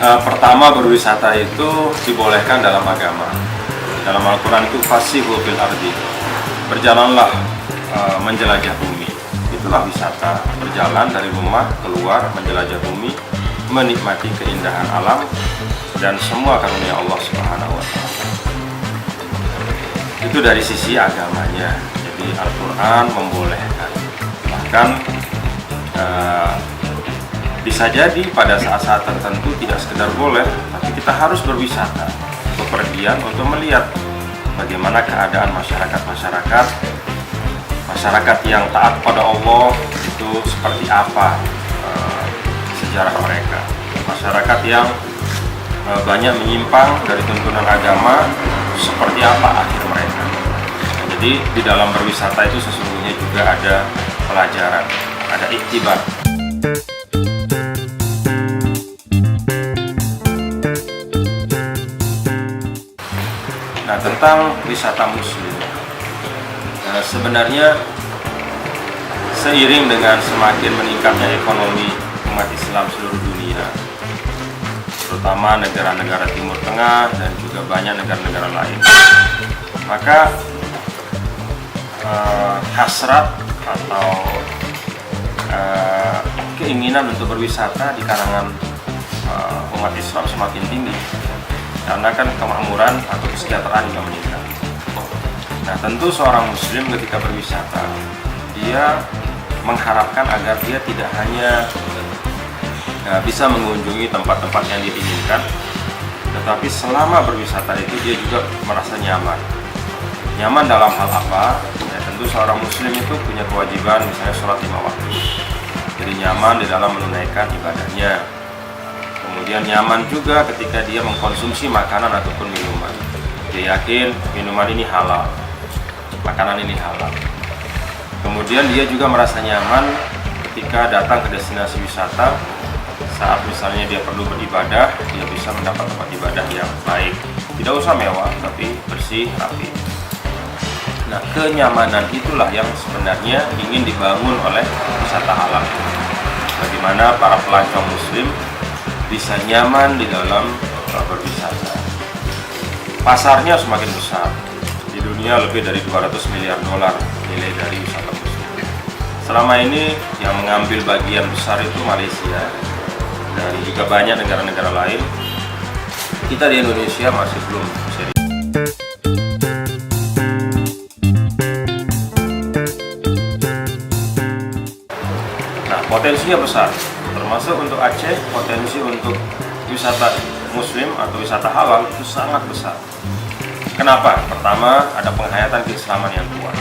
Pertama, berwisata itu dibolehkan dalam agama. Dalam Al-Quran itu fasihu fil ardi, berjalanlah menjelajah bumi. Itulah wisata, berjalan dari rumah keluar menjelajah bumi, menikmati keindahan alam dan semua karunia Allah Subhanahu wa Ta'ala. Itu dari sisi agamanya. Jadi Al-Quran membolehkan. Bahkan bisa jadi pada saat-saat tertentu tidak sekedar boleh, tapi kita harus berwisata, bepergian untuk melihat bagaimana keadaan masyarakat yang taat pada Allah itu seperti apa sejarah mereka, masyarakat yang banyak menyimpang dari tuntunan agama seperti apa akhir mereka. Jadi di dalam berwisata itu sesungguhnya juga ada pelajaran, ada iktibar. Nah, tentang wisata muslim, sebenarnya seiring dengan semakin meningkatnya ekonomi umat Islam seluruh dunia, terutama negara-negara Timur Tengah dan juga banyak negara-negara lain, maka hasrat atau keinginan untuk berwisata di kalangan umat Islam semakin tinggi, karena kan kemakmuran atau kesejahteraan juga meningkat. Nah, tentu seorang muslim ketika berwisata, dia mengharapkan agar dia tidak hanya bisa mengunjungi tempat-tempat yang dia inginkan, tetapi selama berwisata itu dia juga merasa nyaman. Nyaman dalam hal apa? Ya, tentu seorang muslim itu punya kewajiban, misalnya sholat 5 waktu. Jadi nyaman di dalam menunaikan ibadahnya. Kemudian nyaman juga ketika dia mengkonsumsi makanan ataupun minuman. Dia yakin minuman ini halal, makanan ini halal. Kemudian dia juga merasa nyaman ketika datang ke destinasi wisata. Saat misalnya dia perlu beribadah, dia bisa mendapat tempat ibadah yang baik. Tidak usah mewah, tapi bersih, rapi. Nah, kenyamanan itulah yang sebenarnya ingin dibangun oleh wisata halal. Bagaimana para pelancong muslim bisa nyaman di dalam berwisata. Pasarnya semakin besar. Di dunia lebih dari 200 miliar dolar nilai dari wisata muslim. Selama ini yang mengambil bagian besar itu Malaysia dan juga banyak negara-negara lain. Kita di Indonesia masih belum serius. Nah, potensinya besar. Termasuk untuk Aceh, potensi untuk wisata muslim atau wisata halal itu sangat besar. Kenapa? Pertama, ada penghayatan keislaman yang kuat.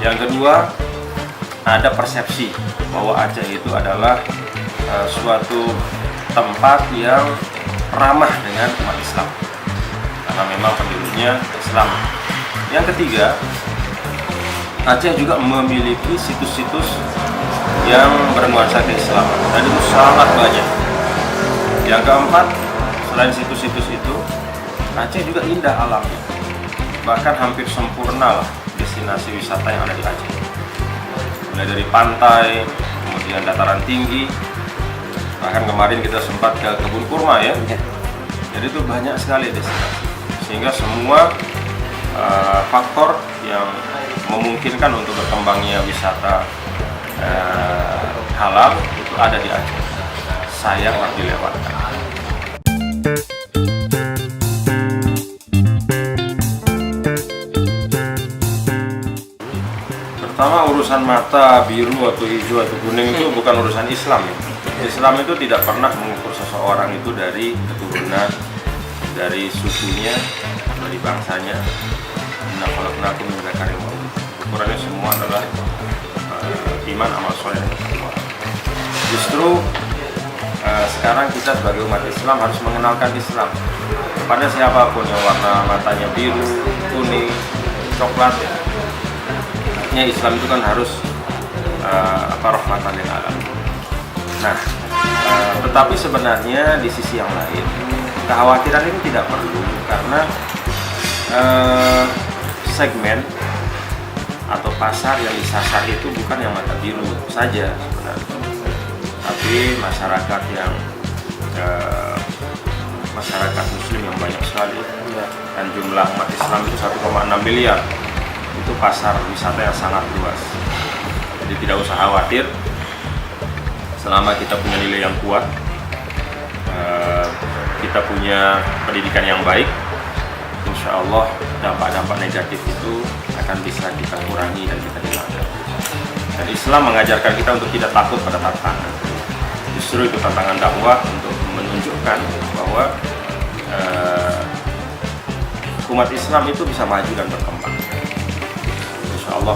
Yang kedua, ada persepsi bahwa Aceh itu adalah suatu tempat yang ramah dengan umat Islam, karena memang penduduknya Islam. Yang ketiga, Aceh juga memiliki situs-situs yang bernuansa keislaman dan itu sangat banyak. Yang keempat, selain situs-situs itu, Aceh juga indah alamnya, bahkan hampir sempurna lah destinasi wisata yang ada di Aceh. Mulai dari pantai, kemudian dataran tinggi, bahkan kemarin kita sempat ke kebun kurma ya. Jadi itu banyak sekali destinasi, sehingga semua faktor yang memungkinkan untuk berkembangnya wisata halal itu ada di Aceh. Sayang harus dilewatkan. Pertama, urusan mata biru atau hijau atau kuning itu bukan urusan Islam ya. Islam itu tidak pernah mengukur seseorang itu dari keturunan, dari sukunya, dari bangsanya. Inna khalaqnakum min dzakarin wa untsha. Ukurannya semua adalah iman, amal soleh dan takwa. Justru sekarang kita sebagai umat Islam harus mengenalkan Islam kepada siapapun yang warna matanya biru, kuning, coklat. Artinya Islam itu kan harus rahmatan lil alamin. Nah, tetapi sebenarnya di sisi yang lain kekhawatiran ini tidak perlu, karena segmen atau pasar yang disasar itu bukan yang mata biru saja sebenarnya, tapi masyarakat yang masyarakat muslim yang banyak sekali, dan jumlah umat Islam itu 1,6 miliar. Itu pasar wisata yang sangat luas. Jadi tidak usah khawatir, selama kita punya nilai yang kuat, kita punya pendidikan yang baik, insya Allah dampak-dampak negatif itu akan bisa kita kurangi dan kita hilangkan. Dan Islam mengajarkan kita untuk tidak takut pada tantangan. Justru itu tantangan dakwah untuk menunjukkan bahwa umat Islam itu bisa maju dan berkembang. Insya Allah